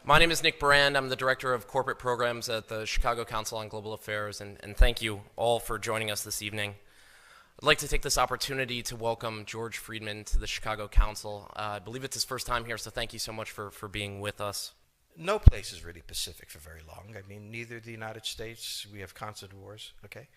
My name is Nick Brand. I'm the Director of Corporate Programs at the Chicago Council on Global Affairs, and thank you all for joining us this evening. I'd like to take this opportunity to welcome George Friedman to the Chicago Council. I believe it's his first time here, so thank you so much for being with us. No place is really pacific for very long. I mean, neither the United States, we have constant wars, okay?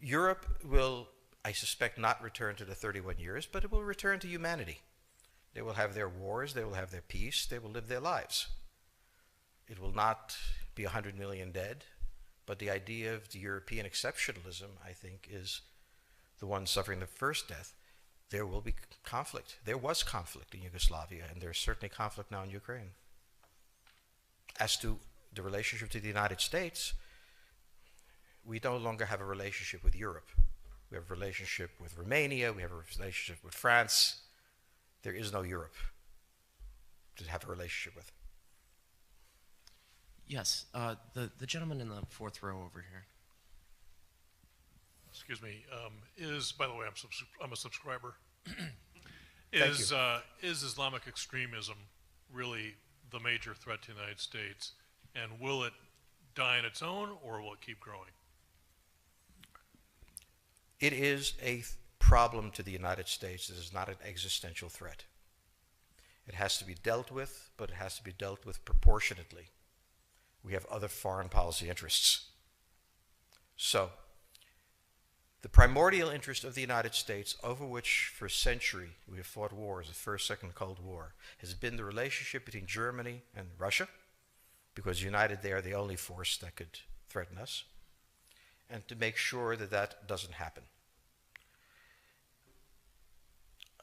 Europe will, I suspect, not return to the 31 years, but it will return to humanity. They will have their wars, they will have their peace, they will live their lives. It will not be 100 million dead, but the idea of the European exceptionalism, I think, is the one suffering the first death. There will be conflict. There was conflict in Yugoslavia, and there's certainly conflict now in Ukraine. As to the relationship to the United States, we no longer have a relationship with Europe. We have a relationship with Romania, we have a relationship with France. There is no Europe to have a relationship with. Yes, the gentleman in the fourth row over here. Excuse me. By the way, I'm a subscriber. Thank you. Is Islamic extremism really the major threat to the United States, and will it die on its own, or will it keep growing? It is a problem to the United States. It is not an existential threat. It has to be dealt with, but it has to be dealt with proportionately. We have other foreign policy interests. So, the primordial interest of the United States, over which for a century we have fought wars, the First, Second Cold War, has been the relationship between Germany and Russia, because united they are the only force that could threaten us, and to make sure that that doesn't happen.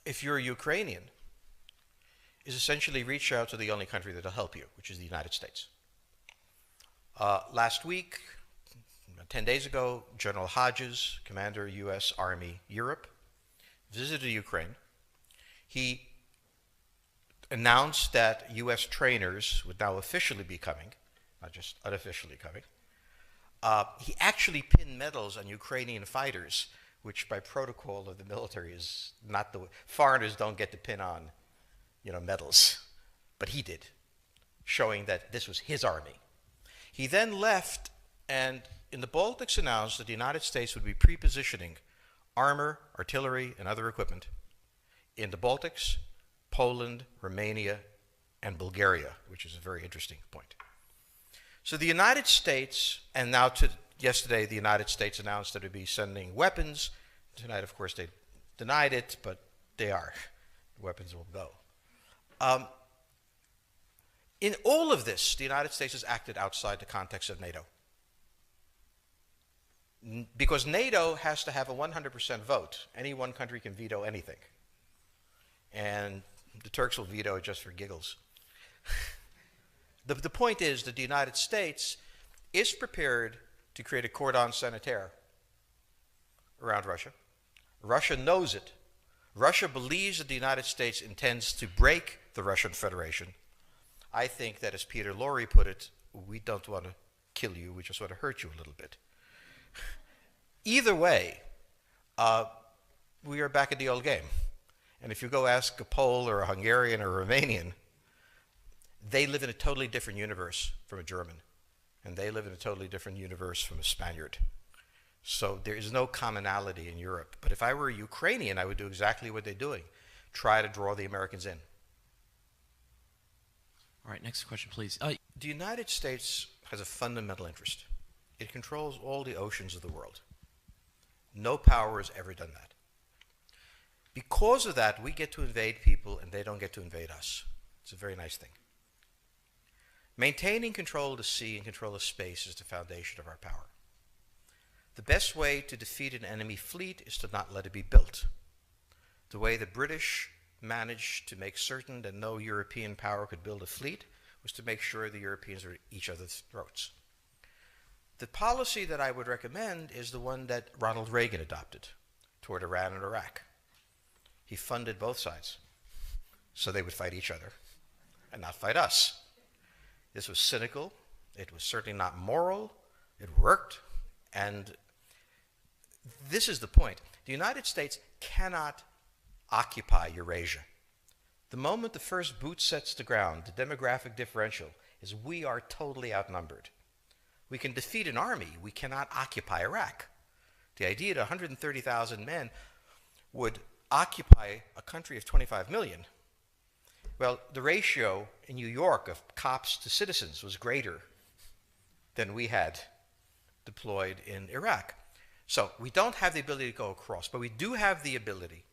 If you're a Ukrainian, is essentially reach out to the only country that will help you, which is the United States. Last week, 10 days ago, General Hodges, Commander U.S. Army Europe, visited Ukraine. He announced that U.S. trainers would now officially be coming, not just unofficially coming. He actually pinned medals on Ukrainian fighters, which by protocol of the military is not the way. Foreigners don't get to pin on, medals, but he did, showing that this was his army. He then left and in the Baltics announced that the United States would be pre-positioning armor, artillery, and other equipment in the Baltics, Poland, Romania, and Bulgaria, which is a very interesting point. So the United States, and now yesterday the United States announced that it would be sending weapons. Tonight, of course, they denied it, but they are. The weapons will go. In all of this, the United States has acted outside the context of NATO. Because NATO has to have a 100% vote. Any one country can veto anything. And the Turks will veto it just for giggles. The point is that the United States is prepared to create a cordon sanitaire around Russia. Russia knows it. Russia believes that the United States intends to break the Russian Federation. I think that, as Peter Lorre put it, we don't want to kill you, we just want to hurt you a little bit. Either way, we are back at the old game. And if you go ask a Pole or a Hungarian or a Romanian, they live in a totally different universe from a German. And they live in a totally different universe from a Spaniard. So there is no commonality in Europe. But if I were a Ukrainian, I would do exactly what they're doing. Try to draw the Americans in. All right, next question, please. The United States has a fundamental interest. It controls all the oceans of the world. No power has ever done that. Because of that, we get to invade people and they don't get to invade us. It's a very nice thing. Maintaining control of the sea and control of space is the foundation of our power. The best way to defeat an enemy fleet is to not let it be built. The way the British managed to make certain that no European power could build a fleet was to make sure the Europeans were at each other's throats. The policy that I would recommend is the one that Ronald Reagan adopted toward Iran and Iraq. He funded both sides so they would fight each other and not fight us. This was cynical. It was certainly not moral. It worked. And this is the point. The United States cannot occupy Eurasia. The moment the first boot sets the ground, the demographic differential is we are totally outnumbered. We can defeat an army. We cannot occupy Iraq. The idea that 130,000 men would occupy a country of 25 million, well, the ratio in New York of cops to citizens was greater than we had deployed in Iraq. So we don't have the ability to go across, but we do have the ability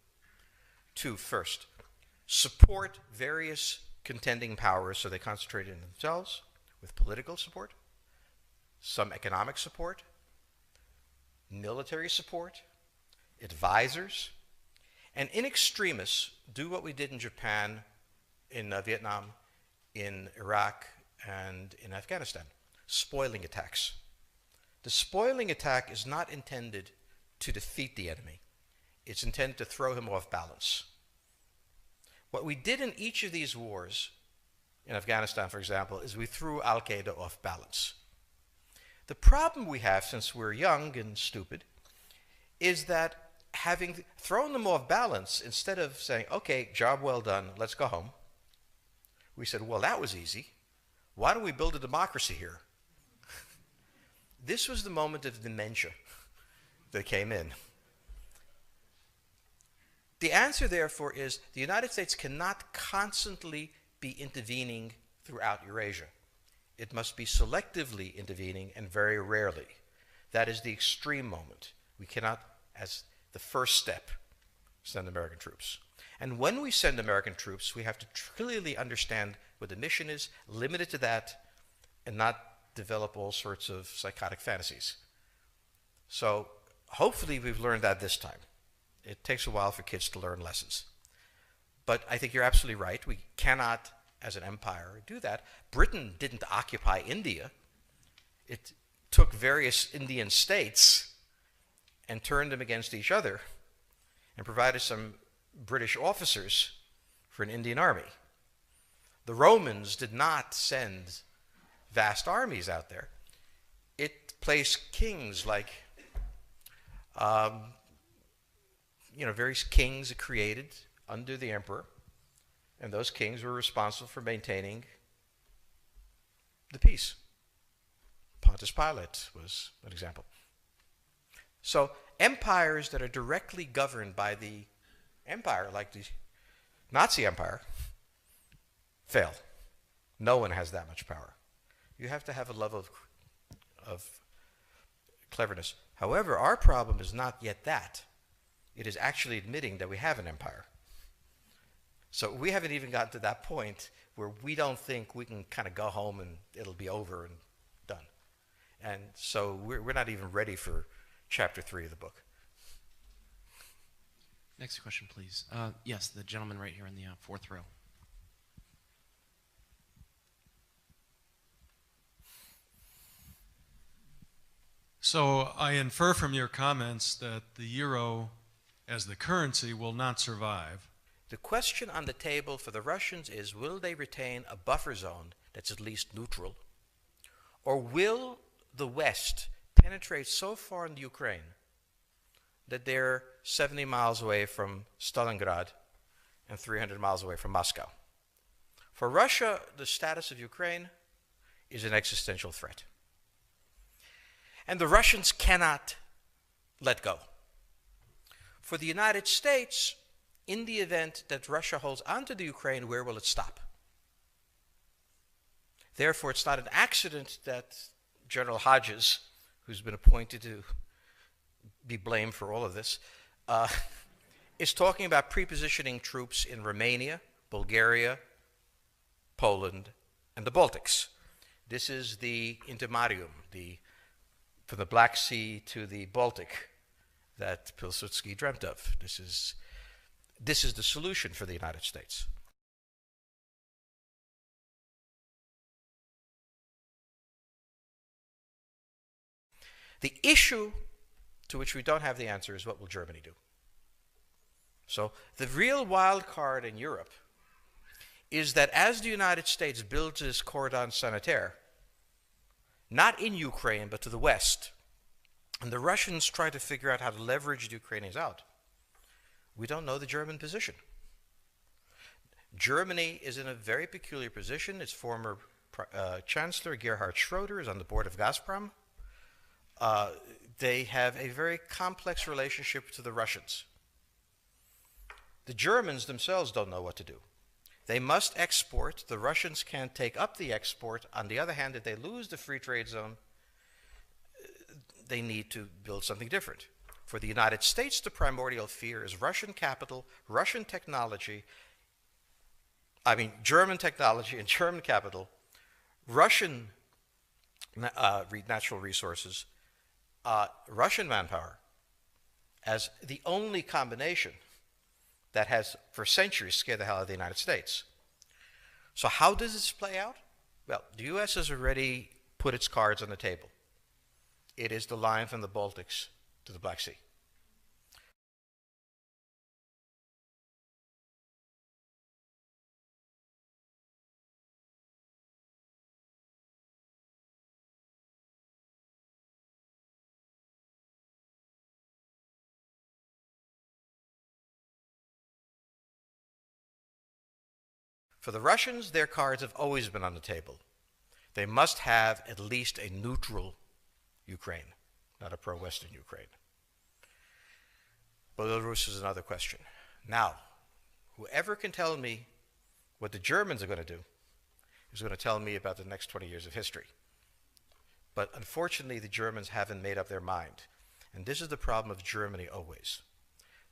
to first support various contending powers so they concentrate in themselves with political support, some economic support, military support, advisors, and in extremis do what we did in Japan, in Vietnam, in Iraq, and in Afghanistan, spoiling attacks. The spoiling attack is not intended to defeat the enemy. It's intended to throw him off balance. What we did in each of these wars, in Afghanistan, for example, is we threw Al-Qaeda off balance. The problem we have, since we're young and stupid, is that having thrown them off balance, instead of saying, okay, job well done, let's go home, we said, well, that was easy. Why don't we build a democracy here? This was the moment of dementia that came in. The answer, therefore, is the United States cannot constantly be intervening throughout Eurasia. It must be selectively intervening and very rarely. That is the extreme moment. We cannot, as the first step, send American troops. And when we send American troops, we have to clearly understand what the mission is, limit it to that, and not develop all sorts of psychotic fantasies. So hopefully we've learned that this time. It takes a while for kids to learn lessons. But I think you're absolutely right. We cannot, as an empire, do that. Britain didn't occupy India. It took various Indian states and turned them against each other and provided some British officers for an Indian army. The Romans did not send vast armies out there. It placed kings like, various kings it created under the emperor, and those kings were responsible for maintaining the peace. Pontius Pilate was an example. So empires that are directly governed by the empire, like the Nazi Empire, fail. No one has that much power. You have to have a level of cleverness. However, our problem is not yet that. It is actually admitting that we have an empire. So we haven't even gotten to that point where we don't think we can kind of go home and it'll be over and done. And so we're not even ready for chapter 3 of the book. Next question, please. Yes, the gentleman right here in the fourth row. So I infer from your comments that the euro as the currency will not survive. The question on the table for the Russians is, will they retain a buffer zone that's at least neutral? Or will the West penetrate so far into Ukraine that they're 70 miles away from Stalingrad and 300 miles away from Moscow? For Russia, the status of Ukraine is an existential threat. And the Russians cannot let go. For the United States, in the event that Russia holds onto the Ukraine, where will it stop? Therefore, it's not an accident that General Hodges, who's been appointed to be blamed for all of this, is talking about prepositioning troops in Romania, Bulgaria, Poland, and the Baltics. This is the intermarium, from the Black Sea to the Baltic, that Pilsudski dreamt of. This is the solution for the United States. The issue to which we don't have the answer is, what will Germany do? So the real wild card in Europe is that as the United States builds its cordon sanitaire, not in Ukraine, but to the west, and the Russians try to figure out how to leverage the Ukrainians out, we don't know the German position. Germany is in a very peculiar position. Its former Chancellor Gerhard Schroeder is on the board of Gazprom. They have a very complex relationship to the Russians. The Germans themselves don't know what to do. They must export. The Russians can't take up the export. On the other hand, if they lose the free trade zone, they need to build something different. For the United States, the primordial fear is Russian capital, Russian technology, German technology and German capital, Russian natural resources, Russian manpower, as the only combination that has for centuries scared the hell out of the United States. So how does this play out? Well, the U.S. has already put its cards on the table. It is the line from the Baltics to the Black Sea. For the Russians, their cards have always been on the table. They must have at least a neutral Ukraine, not a pro-Western Ukraine. Belarus is another question. Now, whoever can tell me what the Germans are going to do is going to tell me about the next 20 years of history. But unfortunately, the Germans haven't made up their mind. And this is the problem of Germany always.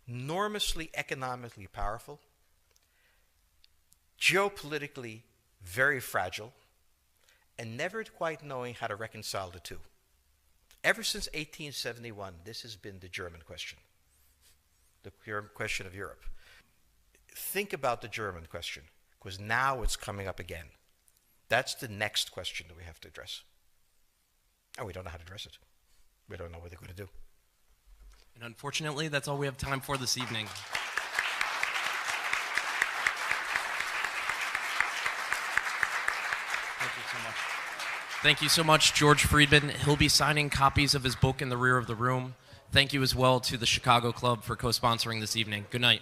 Enormously economically powerful, geopolitically very fragile, and never quite knowing how to reconcile the two. Ever since 1871, this has been the German question, the question of Europe. Think about the German question, because now it's coming up again. That's the next question that we have to address. And we don't know how to address it. We don't know what they're going to do. And unfortunately, that's all we have time for this evening. Thank you so much, George Friedman. He'll be signing copies of his book in the rear of the room. Thank you as well to the Chicago Club for co-sponsoring this evening. Good night.